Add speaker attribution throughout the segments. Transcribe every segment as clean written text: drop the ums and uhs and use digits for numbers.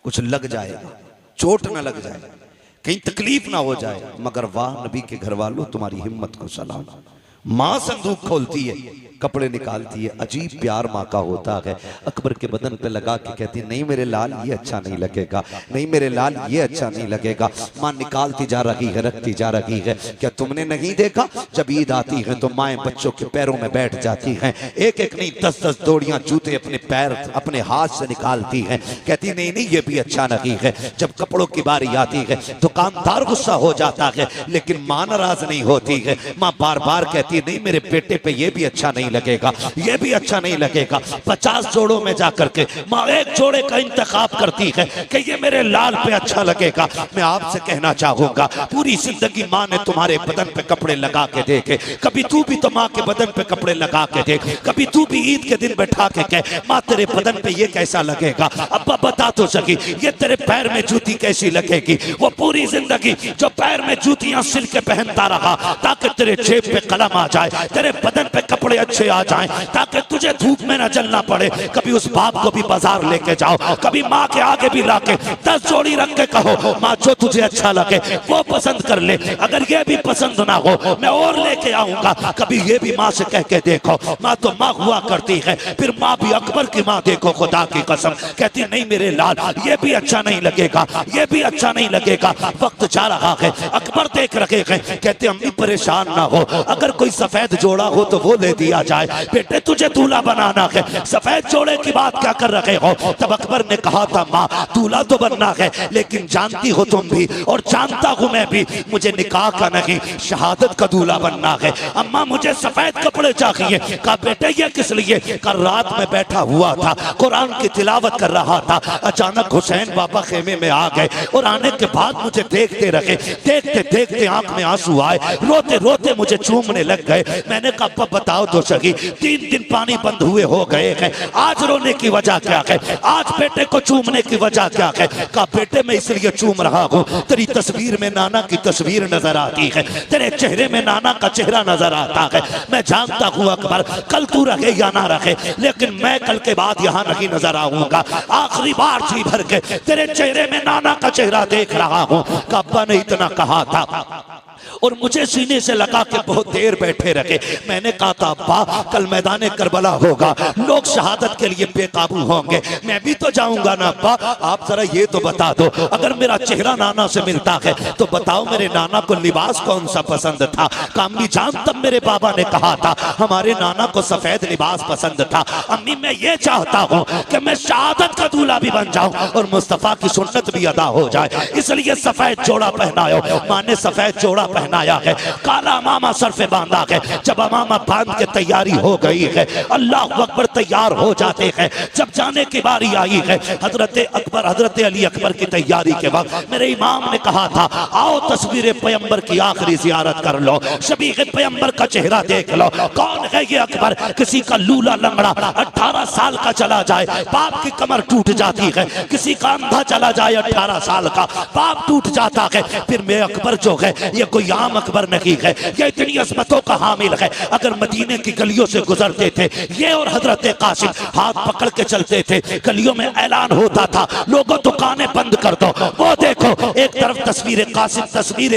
Speaker 1: कुछ लग जाएगा, चोट ना लग जाए, कहीं तकलीफ ना हो जाए। मगर वाह नबी के घर वालों, तुम्हारी हिम्मत को सलाम। माँ संदूक खोलती है, कपड़े निकालती है, अजीब प्यार माँ का होता है। अकबर के बदन पे लगा के कहती है, नहीं मेरे लाल ये अच्छा नहीं लगेगा, नहीं मेरे लाल ये अच्छा नहीं लगेगा। माँ निकालती जा रही है, रखती जा रही है। क्या तुमने नहीं देखा, जब ईद आती है तो माएँ बच्चों के पैरों में बैठ जाती हैं, एक एक नहीं 10-10 जोड़ियां जूते अपने पैर अपने हाथ से निकालती हैं। कहती नहीं नहीं ये भी अच्छा नहीं है। जब कपड़ों की बारी आती है दुकानदार गुस्सा हो जाता है, लेकिन माँ नाराज नहीं होती है। माँ बार बार कहती नहीं मेरे बेटे पे ये भी अच्छा नहीं लगेगा, ये भी अच्छा नहीं लगेगा। 50 जोड़ों में जाकर के माँ एक जोड़े का इंतखाब करती है कि ये मेरे लाल पे अच्छा लगेगा। मैं आपसे कहना चाहूंगा, पूरी जिंदगी माँ ने तुम्हारे बदन पे कपड़े लगा के देखे, कभी तू भी तो माँ के बदन पे कपड़े लगा के देख, कभी तू भी ईद के दिन बैठा के कह माँ तेरे बदन पे ये कैसा लगेगा। अब्बा बता तो सकी ये तेरे पैर में जूती कैसी लगेगी। वो पूरी जिंदगी जो पैर में जूतियां सिल के पहनता रहा ताकि तेरे जेब पे कलम आ जाए, तेरे बदन पे कपड़े अच्छे आ जाएं, ताकि तुझे धूप में न जलना पड़े। कभी उस बाप को भी बाजार लेके जाओ, कभी माँ के आगे भी लाके 10 जोड़ी रख के कहो माँ जो तुझे अच्छा लगे वो पसंद कर ले, अगर ये भी पसंद ना हो मैं और लेके आऊंगा। कभी ये भी माँ से कह के देखो, माँ तो माँ हुआ करती है। फिर माँ भी अकबर की माँ देखो, खुदा की कसम कहती नहीं मेरे लाल ये भी अच्छा नहीं लगेगा, ये भी अच्छा नहीं लगेगा। वक्त जा रहा है, अकबर देख रखे हैं, कहते अम्मी परेशान ना हो, अगर कोई सफेद जोड़ा हो तो वो ले दिया जाए, बेटे तुझे दूल्हा बनाना है, सफेद जोड़े की बात क्या कर रहे हो। तब अकबर ने कहा था माँ दूल्हा तो बनना है, लेकिन जानती हो तुम भी और जानता हूं मैं भी मुझे निकाह का नहीं शहादत का दूल्हा बनना है। अम्मा मुझे सफेद कपड़े चाहिए। कहा बेटे ये किस लिए। कल रात में बैठा हुआ था कुरान की तिलावत कर रहा था, अचानक हुसैन बाबा खेमे में आ गए और आने के बाद मुझे देखते रहे, देखते देखते आंख में आंसू आए, रोते रोते मुझे चूमने लग गए। मैंने कहा बताओ तो सही 3 दिन पानी बंद हुए हो गए हैं, आज रोने की वजह क्या है, आज बेटे को चूमने की वजह क्या है। कहा बेटे मैं इसलिए चूम रहा हूँ तेरी तस्वीर में नाना की तस्वीर नजर आती है, तेरे चेहरे में नाना का चेहरा नजर आता है। मैं जानता हूँ अकबर कल तू रखे या ना रखे, लेकिन मैं कल के बाद यहाँ नहीं नजर आऊंगा। आखिरी बार जी भर के तेरे चेहरे में नाना का चेहरा देख रहा हूँ। अब्बा ने इतना कहा था और मुझे सीने से लगा के बहुत देर बैठे रखे। मैंने कहा था अब्बा कल मैदान करबला होगा, लोग शहादत के लिए बेकाबू होंगे, मैं भी तो जाऊंगा ना अब्बा। आप जरा ये तो बता दो अगर मेरा चेहरा नाना से मिलता है तो बताओ मेरे नाना को लिबास कौन सा पसंद था। अम्मी जान तब मेरे बाबा ने कहा था हमारे नाना को सफेद लिबास पसंद था। अम्मी मैं ये चाहता हूँ कि मैं शहादत का दूल्हा भी बन जाऊं और मुस्तफा की सुन्नत भी अदा हो जाए, इसलिए सफेद जोड़ा पहनायो। माँ ने सफेद जोड़ा पहनाया है, काला मामा सर पे बांधा है। जब मामा बांध के तैयारी हो गई है, अल्लाह अकबर तैयार हो जाते हैं। जब जाने की बारी आई है हजरत अकबर हजरत अली अकबर की तैयारी के वक्त मेरे इमाम ने कहा था आओ तस्वीर पैगंबर की आखिरी जियारत कर लो, शबीह पैगंबर का चेहरा देख लो। कौन है ये अकबर। किसी का लूला लंगड़ा 18 साल का चला जाए बाप की कमर टूट जाती है, किसी का अंधा चला जाए 18 साल का बाप टूट जाता है। फिर मैं अकबर जो है ये कोई आम अकबर नहीं है, ये इतनी अजमतों का हामिल है। अगर मदीने की गलियों से गुजरते थे ये और हजरत कासिम हाथ पकड़ के चलते थे, गलियों में ऐलान होता था लोगों दुकानें बंद कर दो। वो देखो एक तरफ तस्वीर कासिम, तस्वीर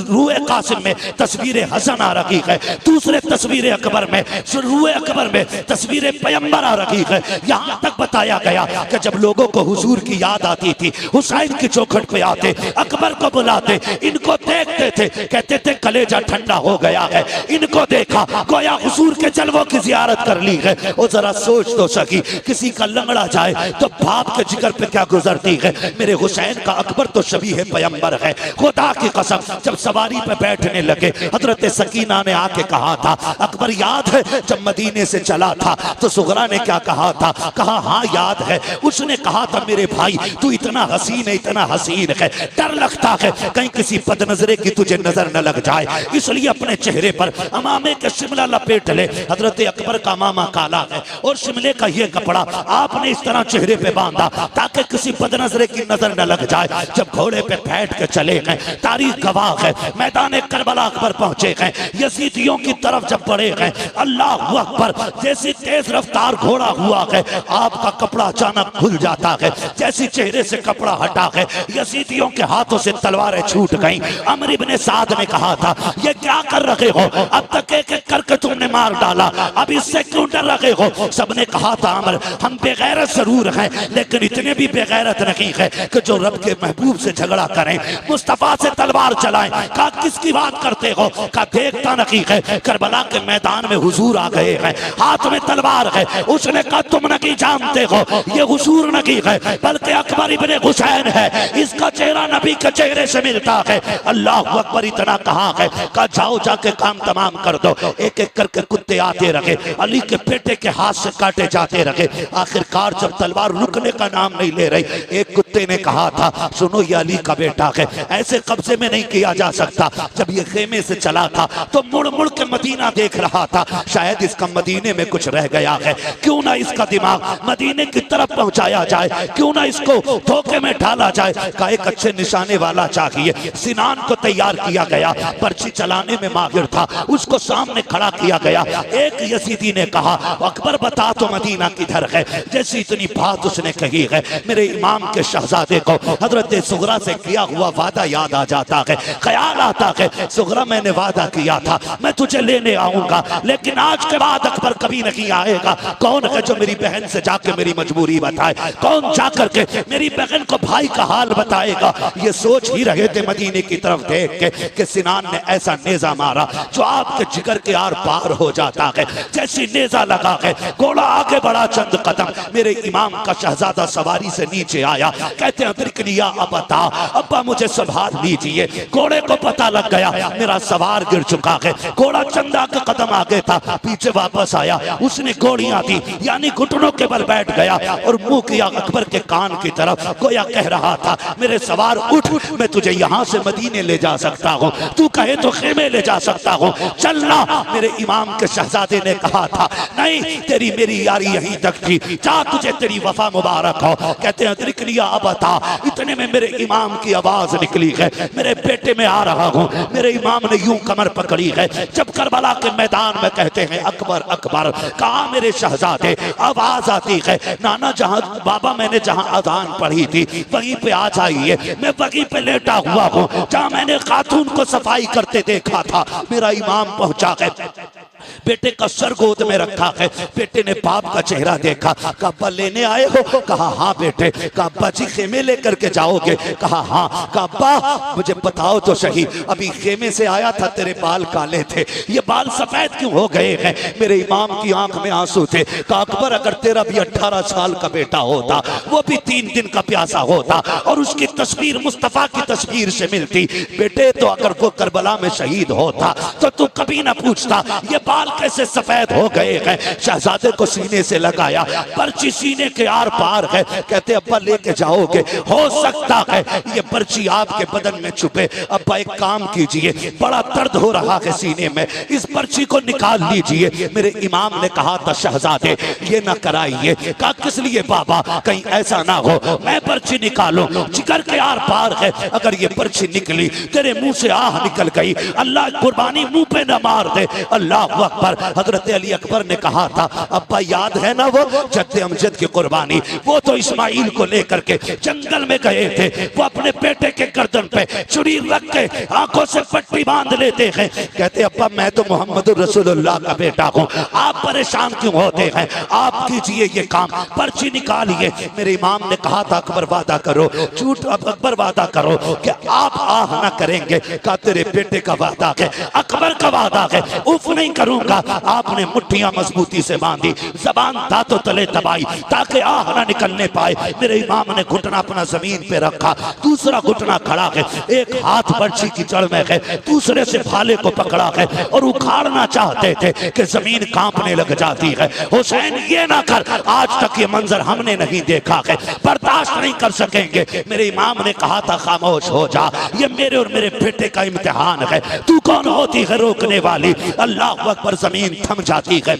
Speaker 1: रूए कासिम में तस्वीर हसन आ रही है, दूसरे तस्वीर अकबर में रूए अकबर में तस्वीर पैगंबर आ रही है। यहाँ तक बताया गया कि जब लोगों को हुजूर की याद आती थी हुसैन की चौखट पे आते, अकबर को बुलाते, इनको देखते थे, कहते थे कलेजा ठंडा हो गया है, इनको देखा गोया हुजूर के जलवों की जियारत कर ली है। और जरा सोच तो सकी किसी का लंगड़ा जाए तो बाप के जिगर पे क्या गुजरती है। मेरे हुसैन का अकबर तो शबीह पैगंबर है, खुदा की कसम। जब सवारी पे बैठने लगे हजरत सकीना ने आके कहा था अकबर याद है जब मदीने से चला था तो सुगरा ने क्या कहा था। कहा हाँ याद है। उसने कहा था मेरे भाई तू इतना हसीन है, इतना हसीन है, डर लगता है कहीं किसी बदनजरे की तुझे नजर न लग जाए, इसलिए अपने चेहरे पर अमामे के शिमला लपेट ले। हजरत अकबर का मामा काला है और शिमले का ये कपड़ा आपने इस तरह चेहरे पे बांधा ताकि किसी बदनजरे की नजर न लग जाए। जब घोड़े पे बैठ के चले गए, तारीख गवाह है, मैदान करबला अकबर पहुंचे गए, यजीदियों की तरफ जब बढ़े गए, अल्लाह अकबर, जैसी तेज रफ्तार घोड़ा हुआ है, आपका कपड़ा अचानक खुल जाता है। जैसी चेहरे से कपड़ा हटा है, यजीदियों के हाथों से तलवारें छूट गईं। अमर इब्ने साद ने कहा था, ये क्या कर रहे हो, अब तक एक एक करके तुमने मार डाला, अब इससे क्यों डर रहे हो। सबने कहा था, अमर हम बेगैरत जरूर हैं लेकिन इतने भी बेगैरत नहीं है कि जो रब के महबूब से झगड़ा करें, मुस्तफा से तलवार चलाएं। कहा किसकी बात करते हो, कहा देखता नहीं है करबला के मैदान में हुजूर आ गए हैं, हाथ में तलवार है। उसने कहा तुम नहीं जानते हो ये हुजूर नहीं है बल्कि अकबर इब्ने हुसैन है, इसका चेहरा नबी के चेहरे से मिलता है। अल्लाह अकबर इतना कहा है, कहा जाओ जाके काम तमाम कर दो। एक एक करके कुत्ते आते रहे, अली के बेटे के हाथ से काटे जाते रहे। आखिरकार जब तलवार रुकने का नाम नहीं ले रही, एक कुत्ते ने कहा था, सुनो ये अली का बेटा है, ऐसे कब्जे में नहीं किया जा सकता। जब ये खेमे से चला था तो मुड़ मुड़ के मदीना देख रहा था, शायद इसका मदीने में कुछ रह गया है, क्यों ना इसका दिमाग मदीने की तरफ पहुंचाया जाए, क्यों ना इसको धोखे में डाला जाए। का एक अच्छे निशाने वाला चाहिए। सिनान को तैयार किया गया, पर्ची चलाने में माहिर था, उसको सामने खड़ा किया गया। एक यजीदी ने कहा, अकबर बता तो मदीना किधर है। जैसी इतनी बात उसने कही है, मेरे इमाम के शहजादे को हजरत सुगरा से किया हुआ वादा याद आ जाता है। ख्याल आता है, सुगरा मैंने वादा किया था मैं तुझे लेने आऊंगा, लेकिन आज के बाद अकबर कभी नहीं आएगा। कौन है जो मेरी बहन से जाके मेरी मजबूरी बताए, कौन जाकर के मेरी बहन को भाई का हाल बताएगा। ये सोच ही रहे थे मदीने की तरफ देख के कि सिनान ने ऐसा नेजा मारा जो आपके जिगर के आर पार हो जाता है। जैसी नेजा लगा है, घोड़ा आगे बढ़ा चंद कदम, मेरे इमाम का शहजादा सवारी से नीचे आया। कहते हैं अदरिकनिया अबता, अब्बा मुझे संभाल लीजिए। घोड़े को पता लग गया मेरा सवार गिर चुका है। घोड़ा चंदा का कदम आगे था, पीछे वापस आया, उसने घोड़ियां दी यानी घुटनों के बल बैठ गया और मुंह किया अकबर के कान की तरफ, गोया कह रहा था मेरे सवार उठ, मैं तुझे यहाँ से मदीने ले जा सकता हूँ, तू कहे तो खेमे ले जा सकता हूँ, चलना। मेरे इमाम के शहजादे ने कहा था नहीं, तेरी मेरी यारी यहीं तक थी, जा तुझे तेरी वफा मुबारक हो। कहते हैं अदरिकनिया अबता, इतने में मेरे इमाम की आवाज निकली है, मेरे बेटे में आ रहा हूँ। मेरे इमाम ने यूं कमर पकड़ी है। जब करबला के मैदान में कहते हैं अकबर अकबर, कहा मेरे शहजादे, आवाज आती है नाना जहां बाबा मैंने जहां अजान पढ़ी थी वहीं पे आ जाइए, मैं वहीं पे लेटा हुआ हूँ जहां मैंने खातून को सफाई करते देखा था। मेरा इमाम पहुंचा है, बेटे का सर गोद में रखा है। बेटे ने बाप का चेहरा देखा, कहा अब्बा लेने आए हो, कहा हाँ बेटे। कहा अब्बा जी खेमे लेकर के जाओगे, कहा हाँ। कहा अब्बा मुझे बताओ तो सही, अभी खेमे से आया था तेरे बाल काले थे, ये बाल सफेद क्यों हो गए हैं। मेरे इमाम की आंख में आंसू थे। कहा अकबर अगर तेरा भी 18 साल का बेटा होता, वो भी 3 दिन का प्यासा होता और उसकी तस्वीर मुस्तफा की तस्वीर से मिलती बेटे, तो अगर वो करबला में शहीद होता तो तू कभी ना पूछता ये बाल कैसे सफेद हो गए हैं। शहजादे को सीने से लगाया, पर्ची सीने के आर पार है। कहते अब्बा लेके जाओगे, हो सकता है ये पर्ची आपके बदन में छुपे। अब्बा एक काम कीजिए, बड़ा दर्द हो रहा है सीने में, इस पर्ची को निकाल लीजिए। मेरे इमाम ने कहा था शहजादे ये ना कराइए। कहा किस लिए बाबा, कहीं ऐसा ना हो मैं पर्ची निकालूं, जिगर के आर पार है, अगर ये पर्ची निकली तेरे मुंह से आह निकल गई, अल्लाह कुर्बानी मुंह पे न मार दे। अल्लाह अकबर। हजरत अली अकबर ने कहा था अब्बा याद है ना वो जद्दे अमजद की कुर्बानी, वो तो इस्माइल को लेकर के जंगल में गए थे, वो अपने बेटे के गर्दन पे छुरी रख के आंखों से पट्टी बांध लेते हैं। कहते अब्बा मैं तो मोहम्मद रसूलुल्लाह का बेटा हूँ, आप परेशान क्यों होते हैं, आप कीजिए ये काम, पर्ची निकालिए। मेरे इमाम ने कहा था अकबर वादा करो, झूठ अकबर वादा करो कि आप आह ना करेंगे। कहा तेरे बेटे का वादा है, अकबर का वादा है, उफ नहीं करूंगा। करूंगा। आपने मुट्ठियां मजबूती से बांधी, जबान दांतों तले दबाई ताकि आह ना निकलने पाए। मेरे इमाम ने घुटना अपना जमीन पे रखा, दूसरा घुटना खड़ा है, एक हाथ बर्छी की जड़ में है, दूसरे से भाले को पकड़ा है और उखाड़ना चाहते थे कि जमीन कांपने लग जाती है। हुसैन ये ना कर, आज तक ये मंजर हमने नहीं देखा है, बर्दाश्त नहीं कर सकेंगे। मेरे इमाम ने कहा था खामोश हो जा, ये मेरे और मेरे बेटे का इम्तिहान है। तू कौन होती है रोकने वाली? अल्लाह अकबर, जमीन थम जाती है।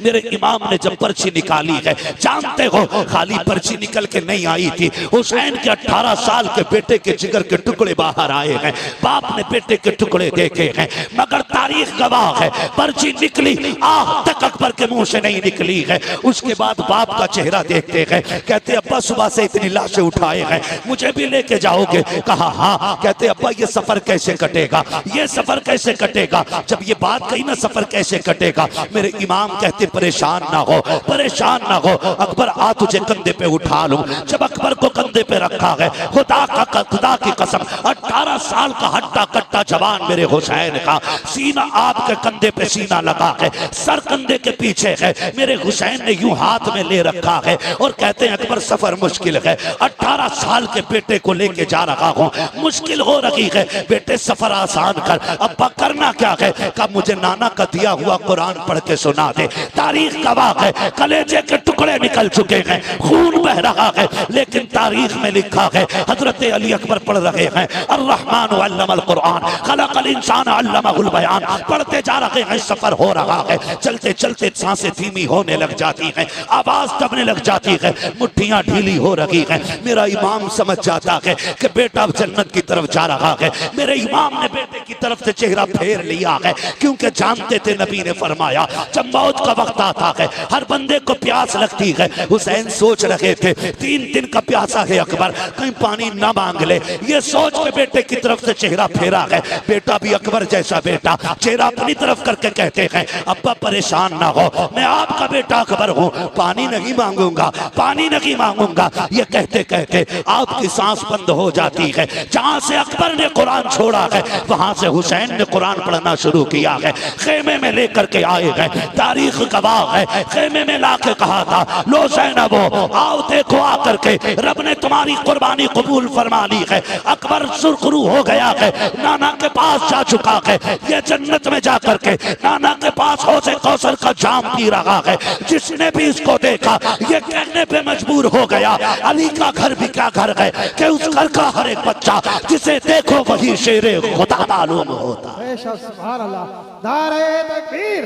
Speaker 1: मेरे इमाम ने जब पर्ची निकाली है, जानते हो खाली पर्ची निकल के नहीं आई थी, हुसैन के 18 साल के बेटे के जिगर के टुकड़े बाहर आए हैं। बाप ने बेटे के टुकड़े देखे हैं, मगर तारीख गवाह है पर्ची निकली आह तक अकबर के मुंह से नहीं निकली है। उसके बाद बाप का चेहरा देखते हैं, कहते अब्बा सुबह से इतनी लाशें उठाए हैं, मुझे भी लेके जाओगे? कहा हाँ। कहते अब्बा ये सफर कैसे कटेगा, ये सफर कैसे कटेगा? जब ये बात कही ना सफर कैसे कटेगा, मेरे इमाम कहते परेशान ना हो, परेशान ना हो अकबर, आ तुझे कंधे पे उठा लूं। जब अकबर को कंधे पे रखा है, खुदा की कसम 18 साल का हट्टा कट्टा जवान मेरे हुसैन का, सीना आपके कंधे पे सीना लगा है, सर कंधे के पीछे है। मेरे हुसैन ने यूं हाथ में ले रखा है और कहते हैं अकबर सफर मुश्किल है, 18 साल के बेटे को लेके जा रहा हूं, मुश्किल हो रही है, बेटे सफर आसान कर। अब्बा करना क्या है? कब मुझे नाना का दिया हुआ कुरान पढ़ के सुना दे। तारीख गवाह है, कलेजे के टुकड़े निकल चुके हैं, खून बह रहा है, लेकिन तारीख में लिखा है हजरत अली अकबर पढ़ रहे हैं अर्रहमान अल्लमल कुरान खलकल इंसान अल्लमहुल बयान, पढ़ते जा रहे हैं, सफर हो रहा है। चलते चलते सांसें धीमी होने लग जाती हैं, आवाज दबने लग जाती है, मुट्ठियां ढीली हो रही हैं। मेरा इमाम समझ जाता है कि बेटा अब जन्नत की तरफ जा रहा है। मेरे इमाम ने बेटे की तरफ से चेहरा फेर लिया है, क्योंकि जानते थे नबी ने फरमाया जब मौत का वक्त आता है हर बंदे को प्यास लगती है। हुसैन सोच रहे थे 3 दिन का प्यासा है अकबर, कहीं पानी ना मांग ले। ये सोच के बेटे की तरफ से चेहरा फेरा है। बेटा भी अकबर जैसा बेटा, चेहरा अपनी तरफ करके कहते हैं अब्बा परेशान ना हो, मैं आपका बेटा अकबर हूँ, पानी नहीं मांगूंगा, पानी नहीं मांगूंगा। ये कहते कहते आपकी सांस बंद हो जाती है। जहां से अकबर ने कुरान छोड़ा है वहां से हुसैन ने कुरान पढ़ना शुरू किया है। खेमे में लेकर के आए हैं, तारीख गवाह है, खेमे में लाके कहा था लो ज़ैनबो आओ देखो आकर के रब ने तुम्हारी कुर्बानी कबूल फरमा ली है। अकबर सुरखरू हो गया है, नाना के पास जा चुका है, ये जन्नत में जाकर के नाना के पास हौज़े कौसर का जाम पी रहा है। जिसने भी इसको देखा ये कहने पे मजबूर हो गया अली का घर भी क्या घर है कि उस घर का हर एक बच्चा जिसे देखो वही शेरे खुदा मालूम होता है।
Speaker 2: सुभान अल्लाह, नारे तकबीर,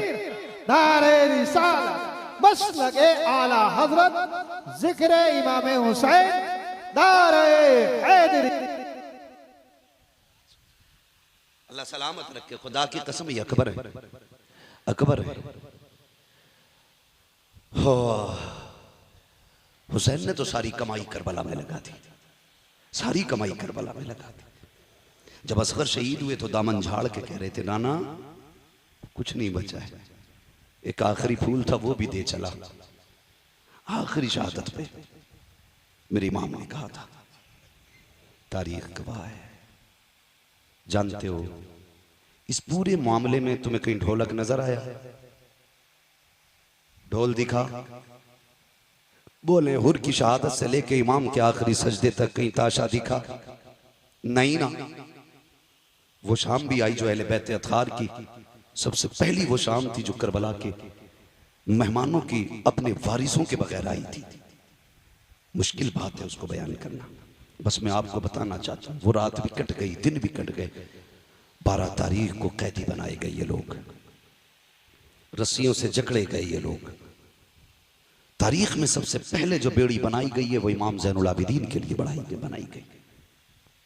Speaker 2: नारे रिसालत, मसलके आला हजरत, जिक्र इमाम हुसैन, नारे हैदरी।
Speaker 1: अल्लाह सलामत रखे, खुदा की कसम ये अकबर है, अकबर है। हो हुसैन ने तो सारी कमाई करबला में लगा दी, सारी कमाई करबला में लगा दी। जब असगर शहीद हुए तो दामन झाड़ के कह रहे थे नाना कुछ नहीं बचा है, एक आखिरी फूल था वो भी दे चला। आखिरी शहादत पे मेरे इमाम ने कहा था, तारीख गवाह है। जानते हो इस पूरे मामले में तुम्हें कहीं ढोलक नजर आया? ढोल दिखा? बोले हुर की शहादत से लेके इमाम के आखिरी सजदे तक कहीं ताशा दिखा? नहीं ना। वो शाम भी आई जो अहले बैत अतहार की सबसे पहली वो शाम थी जो करबला के मेहमानों की अपने वारिसों के बगैर आई थी। मुश्किल बात है उसको बयान करना, बस मैं आपको बताना चाहता हूँ। वो रात भी कट गई, दिन भी कट गए, 12 तारीख को कैदी बनाए गए ये लोग, रस्सियों से जकड़े गए ये लोग। तारीख में सबसे पहले जो बेड़ी बनाई गई है वो इमाम ज़ैनुल आबिदीन के लिए बनाई गई।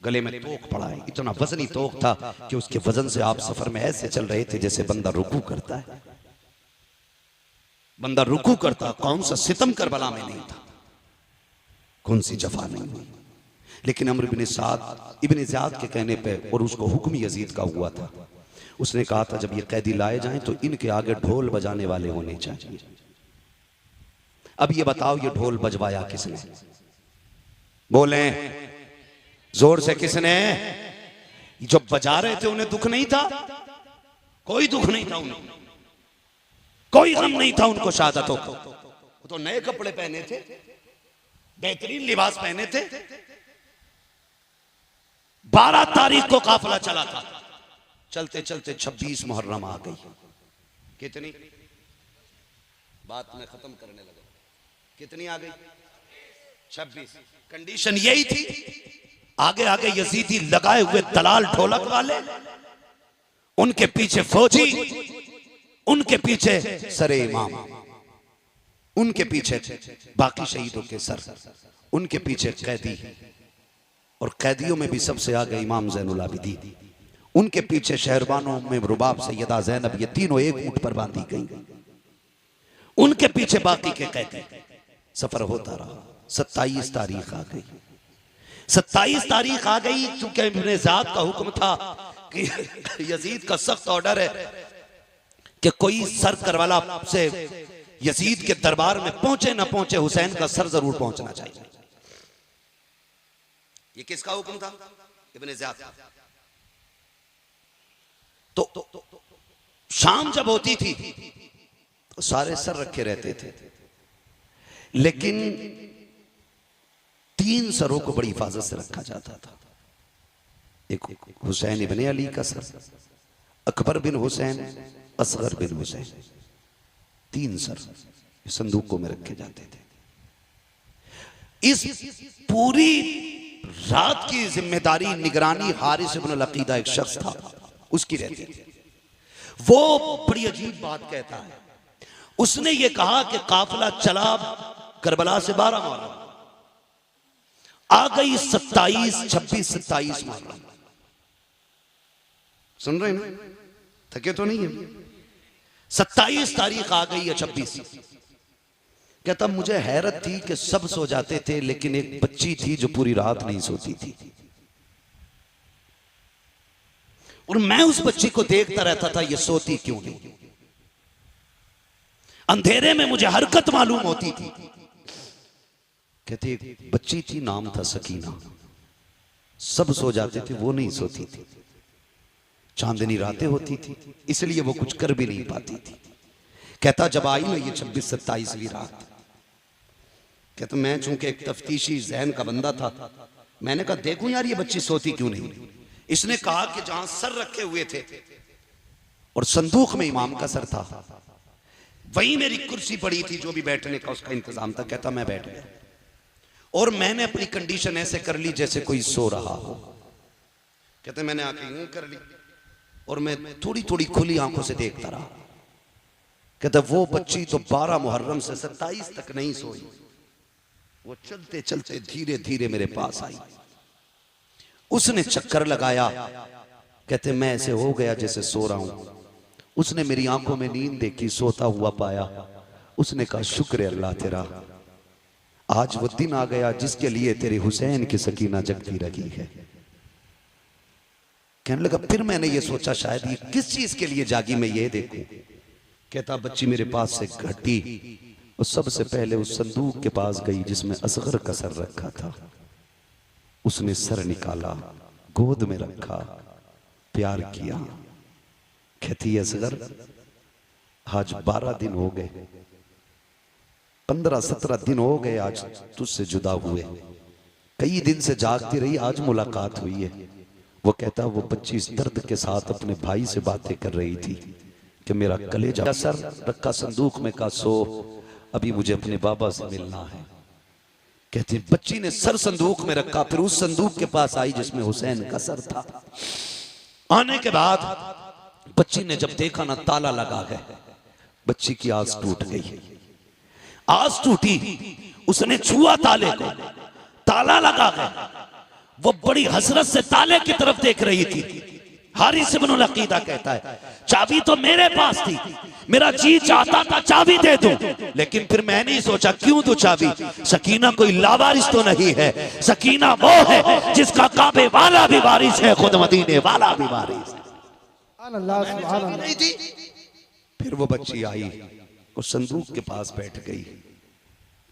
Speaker 1: गले में तोक पड़ा है, इतना वजनी तोक था कि उसके वजन से आप सफर में ऐसे चल रहे थे जैसे बंदा रुकू करता है। बंदा रुकू करता, कौन सा सितम करबला में नहीं था, कौन सी जफा नहीं हुई। लेकिन अम्र इब्न ज़ियाद के कहने पे, और उसको हुक्म यजीद का हुआ था, उसने कहा था जब ये कैदी लाए जाएं तो इनके आगे ढोल बजाने वाले होने चाहिए। अब ये बताओ ये ढोल बजवाया किसने? बोले जोर से किसने? जो बजा रहे थे उन्हें दुख नहीं था? कोई दुख नहीं था उन्हें। कोई गम नहीं था उनको शहादतों को। वो तो नए कपड़े पहने थे, बेहतरीन लिबास पहने थे। 12 तारीख को काफिला चला था, चलते चलते 26 मुहर्रम आ गई। कितनी बात मैं खत्म करने लगा, कितनी आ गई? 26। कंडीशन यही थी, आगे आगे यजीदी लगाए हुए दलाल ढोलक वाले, उनके पीछे फौजी, उनके पीछे सरे इमाम, उनके पीछे बाकी शहीदों के सर, उनके पीछे कैदी, और कैदियों में भी सबसे आगे इमाम ज़ैनुल आबिदीन, उनके पीछे शहरबानों में रुबाब सैयदा ज़ैनब, ये तीनों एक ऊंट पर बांधी गई, उनके पीछे बाकी के कैदी। सफर होता रहा। 27 तारीख आ गई। 27 तारीख आ गई, चूंकि इब्ने ज़ियाद का हुक्म था कि यजीद का सख्त ऑर्डर है कि कोई सर करवाला से यजीद के दरबार में पहुंचे ना पहुंचे, हुसैन का सर जरूर पहुंचना चाहिए। ये किसका हुक्म था? Ibn Ziyad. तो शाम जब होती थी तो सारे सर रखे रहते थे, लेकिन 3 सरों को बड़ी हिफाजत से रखा जाता था। एक हुसैन इब्ने अली का सर, अकबर बिन हुसैन, असगर बिन हुसैन, 3 सर संदूकों में रखे जाते थे। इस पूरी रात की जिम्मेदारी, निगरानी हारिस इब्न अल-अकीदा एक शख्स था, उसकी रहती थी। वो बड़ी अजीब बात कहता है। उसने ये कहा कि काफिला चला करबला से 12 मुहर्रम, आ गई 27, 26, 27 मुहर्रम। सुन रहे हैं ना? थके तो नहीं है? 27 तारीख आ गई है, 26। कहता मुझे हैरत थी कि सब सो जाते थे, लेकिन एक बच्ची थी जो पूरी रात नहीं सोती थी, और मैं उस बच्ची को देखता रहता था, ये सोती क्यों नहीं। अंधेरे में मुझे हरकत मालूम होती थी। कहती एक बच्ची थी, नाम था सकीना, सब सो जाते थे, वो नहीं सोती थी। चांदनी रातें होती थी, इसलिए वो कुछ कर भी नहीं पाती थी। कहता जब आई ना ये 26, 27वीं रात, कहता मैं चूंकि एक तफ्तीशी ज़हन का बंदा था, मैंने कहा देखूं यार ये बच्ची सोती क्यों नहीं। इसने कहा कि जहां सर रखे हुए थे और संदूक में इमाम का सर था, वहीं मेरी कुर्सी पड़ी थी, जो भी बैठने का उसका इंतजाम था। कहता मैं बैठ गया और मैंने अपनी कंडीशन ऐसे कर ली जैसे कोई सो रहा हो। कहते मैंने आंखें यूं कर ली और मैं थोड़ी थोड़ी खुली आंखों से देखता रहा। कहता वो बच्ची तो 12 मुहर्रम से 27 तक नहीं सोई, वो चलते चलते धीरे धीरे मेरे पास आई। उसने चक्कर लगाया, कहते मैं ऐसे हो गया जैसे सो रहा हूं। उसने मेरी आंखों में नींद देखी, सोता हुआ पाया। उसने कहा शुक्र है अल्लाह तेरा, आज वो दिन आ गया जिसके लिए तेरे हुसैन की सकीना जगती रही है। कहने लगा फिर मैंने ये सोचा शायद ये किस चीज के लिए जागी, मैं ये देखूं। कहता बच्ची मेरे पास से घटी और सबसे पहले उस संदूक के पास गई जिसमें असगर का सर रखा था। उसने सर निकाला, गोद में रखा, प्यार किया। कहती असगर आज 12 दिन हो गए, 15-17 दिन हो गए आज तुझसे जुदा हुए, कई दिन से जागती रही, आज मुलाकात हुई है। वो कहता वो बच्ची इस दर्द के साथ अपने भाई से बातें कर रही थी कि मेरा कलेजा सर रखा संदूक में का सो, अभी मुझे अपने बाबा से मिलना है। कहती बच्ची ने सर संदूक में रखा, फिर उस संदूक के पास आई जिसमें हुसैन का सर था। आने के बाद बच्ची ने जब देखा ना ताला लगा है, बच्ची की आस टूट गई। आस टूटी, उसने छुआ ताले को, ताला लगा है। वो बड़ी हसरत से ताले की तरफ देख रही थी। हारिस इब्न अल-अकीदा कहता है चाबी तो मेरे पास थी, मेरा जी चाहता था चाबी दे दूं, लेकिन फिर मैंने सोचा क्यों दूं चाबी, सकीना कोई लावारिस तो नहीं है। सकीना वो है जिसका काबे वाला भी वारिस है, खुद मदीने वाला भी वारिस है। नहीं थी। फिर वो बच्ची आई और संदूक के पास बैठ गई।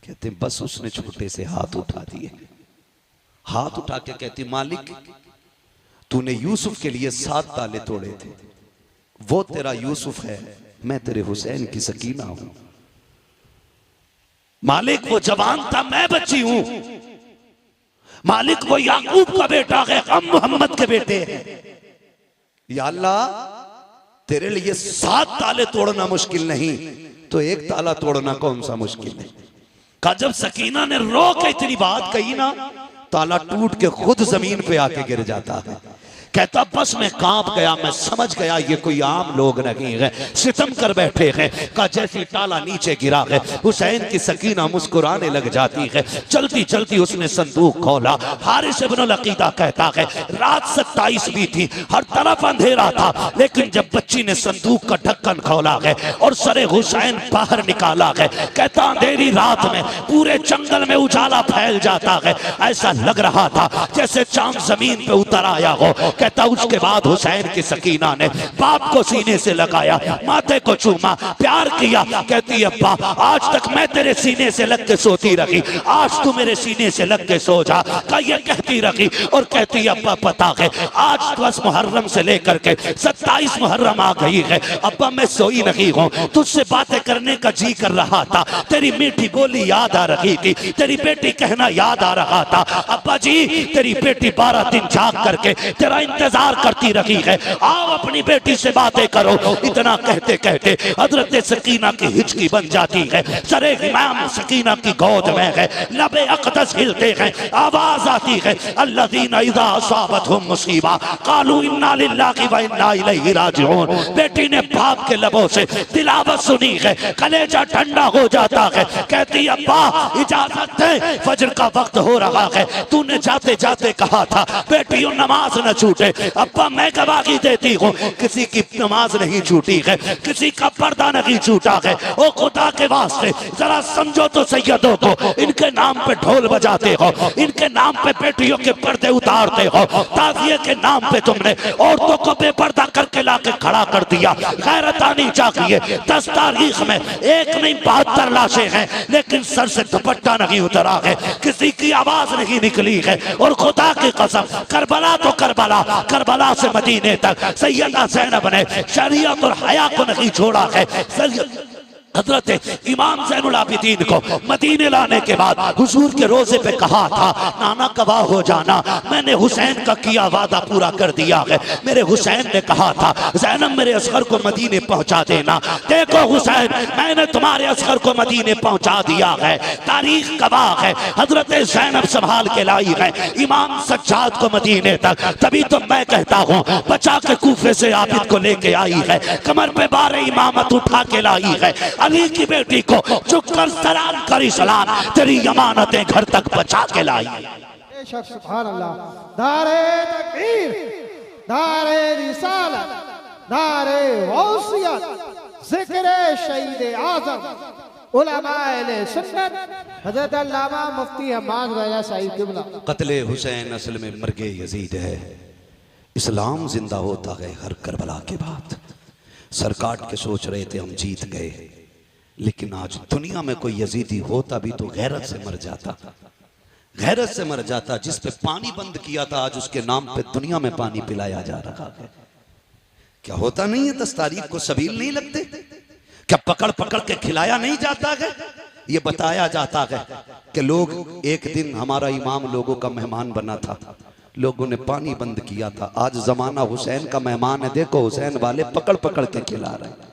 Speaker 1: कहते बस उसने छोटे से हाथ उठा दिए, हाथ उठा के कहती मालिक तूने यूसुफ के लिए 7 ताले तोड़े थे, वो तेरा यूसुफ है, मैं तेरे हुसैन की सकीना हूं। मालिक वो जवान था, मैं बच्ची हूं। मालिक वो याकूब का बेटा है, हम मोहम्मद के बेटे हैं। या अल्लाह, तेरे लिए 7 ताले तोड़ना मुश्किल नहीं, तो एक ताला तोड़ना कौन सा मुश्किल है। का जब सकीना ने रो के इतनी बात कही ना, ताला टूट के खुद जमीन पे आके गिर जाता है। कहता बस मैं कांप गया, मैं समझ गया ये कोई आम लोग नहीं है, सितम कर बैठे हैं। का जैसे ताला नीचे गिरा है, हुसैन की सकीना मुस्कुराने लग जाती है। चलती चलती उसने संदूक खोला। हारिस इब्न अकीदा कहता है रात 27 भी थी, हर तरफ अंधेरा था, लेकिन जब बच्ची ने संदूक का ढक्कन खोला है और सरे हुसैन बाहर निकाला है, कहता अंधेरी रात में पूरे जंगल में उजाला फैल जाता है। ऐसा लग रहा था जैसे चांद जमीन पे उतर आया हो। कहता उसके बाद हुसैन की सकीना ने बाप को सीने से लगाया, माथे को चूमा, प्यार किया। कहती अब्बा आज तक मैं तेरे सीने से लग के सोती रही, आज तू मेरे सीने से लग के सो जा। का ये कहती रही और कहती अब्बा पता है आज 10 मुहर्रम से लेकर के 27 मुहर्रम आ गई है, अब्बा मैं सोई नहीं हूँ, तुझसे बातें करने का जी कर रहा था, तेरी मीठी बोली याद आ रही थी, तेरी बेटी कहना याद आ रहा था। अब्बा जी तेरी बेटी 12 दिन जाग करके तेरा इंतजार करती रही है, आओ अपनी बेटी से बातें करो। इतना कहते कहते हजरत सकीना की हिचकी बन जाती है, सरे इमाम सकीना की गोद में है, लबे अक़दस हिलते हैं, आवाज आती है अल्लज़ीना इज़ा असाबतहुम मुसीबा क़ालू इन्ना लिल्लाहि व इन्ना इलैहि राजिऊन। बेटी ने बाप के लबों से तिलावत सुनी है, कलेजा ठंडा हो जाता है। कहती अब्बा इजाजत दे, फजर का वक्त हो रहा है, तूने जाते जाते कहा था बेटियों नमाज न छूटे। अब्बा मैं गवाही देती हूँ किसी की नमाज नहीं छूटी है, किसी का पर्दा नहीं छूटा है। ओ खुदा के वास्ते जरा समझो तो सैयदों को, इनके नाम पे ढोल बजाते हो, इनके नाम पे बेटियों के पर्दे उतारते हो, ताज़िए के नाम पे तुमने औरतों को बेपर्दा करके लाके खड़ा कर दिया। गैरत आनी चाहिए। 10 तारीख में एक नहीं 72 लाशें हैं, लेकिन सर से दुपट्टा नहीं उतरा है, किसी की आवाज नहीं निकली है। और खुदा की कसम करबला तो करबला, करबला से मदीने तक सैयदा ज़ैनब ने शरीयत और हया को नहीं छोड़ा है। हजरत इमाम ज़ैनुल आबिदीन को मदीने लाने के बाद हुजूर के रोजे पे कहा था नाना गवाह हो जाना, मैंने हुसैन का किया वादा पूरा कर दिया है। मेरे हुसैन ने कहा था ज़ैनब मेरे असगर को मदीने पहुंचा देना। देखो हुसैन मैंने तुम्हारे असगर को मदीने पहुंचा दिया है, तारीख गवाह है। हजरत ज़ैनब संभाल के लाई है इमाम सज्जाद को मदीने तक, तभी तो मैं कहता हूँ बचा के कूफे से आबिद को लेके आई है, कमर पे बारे इमामत उठा के लाई है। अली की बेटी को चुप कर सलाम करी सलाम, तेरी अमानतें घर तक बचा के लाई।
Speaker 2: बेशक सुभान अल्लाह। नारे तकबीर, नारे रिसालत, नारे गौसियत, जिक्र शहीद आज़म उलमाए अहले सुन्नत हज़रत अल्लामा मुफ्ती हम्माद रज़ा साहिब किबला।
Speaker 1: कत्ले हुसैन असल में मर्गे यजीद है, इस्लाम जिंदा होता है हर करबला के बाद। सर काट के सोच रहे थे हम जीत गए, लेकिन आज दुनिया में कोई यजीदी होता भी तो गैरत से मर जाता, गैरत से मर जाता। जिस पे पानी बंद किया था आज उसके नाम पे दुनिया में पानी पिलाया जा रहा है। क्या होता नहीं है 10 तारीख को सबील नहीं लगते? क्या पकड़ पकड़ के खिलाया नहीं जाता है? ये बताया जाता है कि लोग एक दिन हमारा इमाम लोगों का मेहमान बना था, लोगों ने पानी बंद किया था। आज जमाना हुसैन का मेहमान है, देखो हुसैन वाले पकड़ पकड़ के खिला रहे हैं,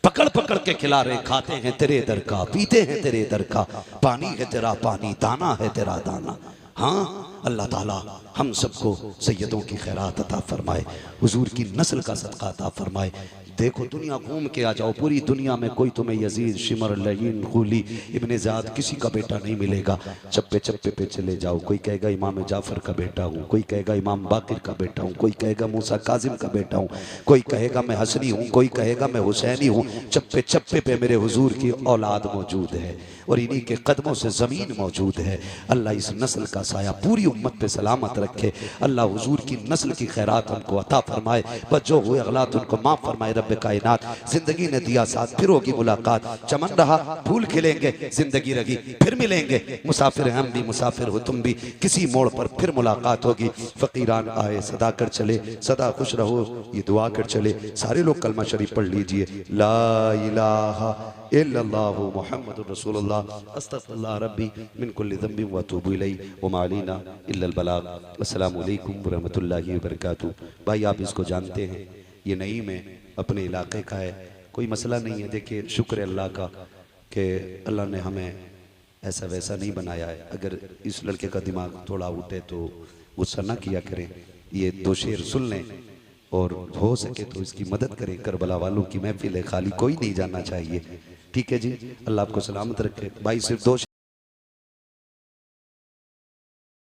Speaker 1: पकड़ पकड़ के खिला रहे, खाते हैं तेरे दर का, पीते हैं तेरे दर का, पानी है तेरा पानी, दाना है तेरा दाना। हाँ अल्लाह ताला हम सबको सैयदों की खैरात अता फरमाए, हुजूर की नस्ल का सदका अता फरमाए। देखो दुनिया घूम के आ जाओ, पूरी दुनिया में कोई तुम्हें यजीद, शिमर, लईन, खूली, इब्ने ज़ाद किसी का बेटा नहीं मिलेगा। चप्पे चप्पे पे चले जाओ, कोई कहेगा इमाम जाफ़र का बेटा हूँ, कोई कहेगा इमाम बाकिर का बेटा हूँ, कोई कहेगा मूसा काजिम का बेटा हूँ, कोई कहेगा मैं हसनी हूँ, कोई कहेगा मैं हुसैनी हूँ। चप्पे चप्पे पे मेरे हुजूर की औलाद मौजूद है और इन्हीं के कदमों से ज़मीन मौजूद है। अल्लाह इस नस्ल का साया पूरी उम्मत पे सलामत रखे। अल्लाह हुजूर की नस्ल की खैरात उनको अता फरमाए, बच्चों हुए अगलात उनको माफ़ फरमाए। रब कायनात। जिंदगी ने दिया साथ, फिर होगी मुलाकात। चमन रहा फूल खिलेंगे, जिंदगी रही फिर मिलेंगे। मुसाफिर हम भी, मुसाफिर हो तुम भी, किसी मोड़ पर फिर मुलाकात होगी। फकीरान आए सदा कर चले, सदा खुश रहो ये दुआ कर चले। सारे लोग कलमा शरीफ पढ़ लीजिए। ला इलाहा इल्लल्लाहु मुहम्मदुर रसूलुल्लाह, अस्तगफिरुल्लाह रब्बी मिन कुल्लि ज़ंबिन व अतूबु इलैहि व मा अलैना इल्लल बलाग। अस्सलामु अलैकुम व रहमतुल्लाहि व बरकातुहू। भाई आप इसको जानते हैं, ये नईम है, अपने इलाके का है, कोई मसला नहीं है। देखिए शुक्र है अल्लाह का कि अल्लाह ने हमें ऐसा वैसा नहीं बनाया है। अगर इस लड़के का दिमाग थोड़ा उठे तो गुस्सा ना किया करें। ये दो शेर सुन लें और हो सके तो इसकी मदद करें। करबला वालों की महफिल है, खाली कोई नहीं जाना चाहिए। ठीक है जी, अल्लाह आपको सलामत रखे। भाई सिर्फ दो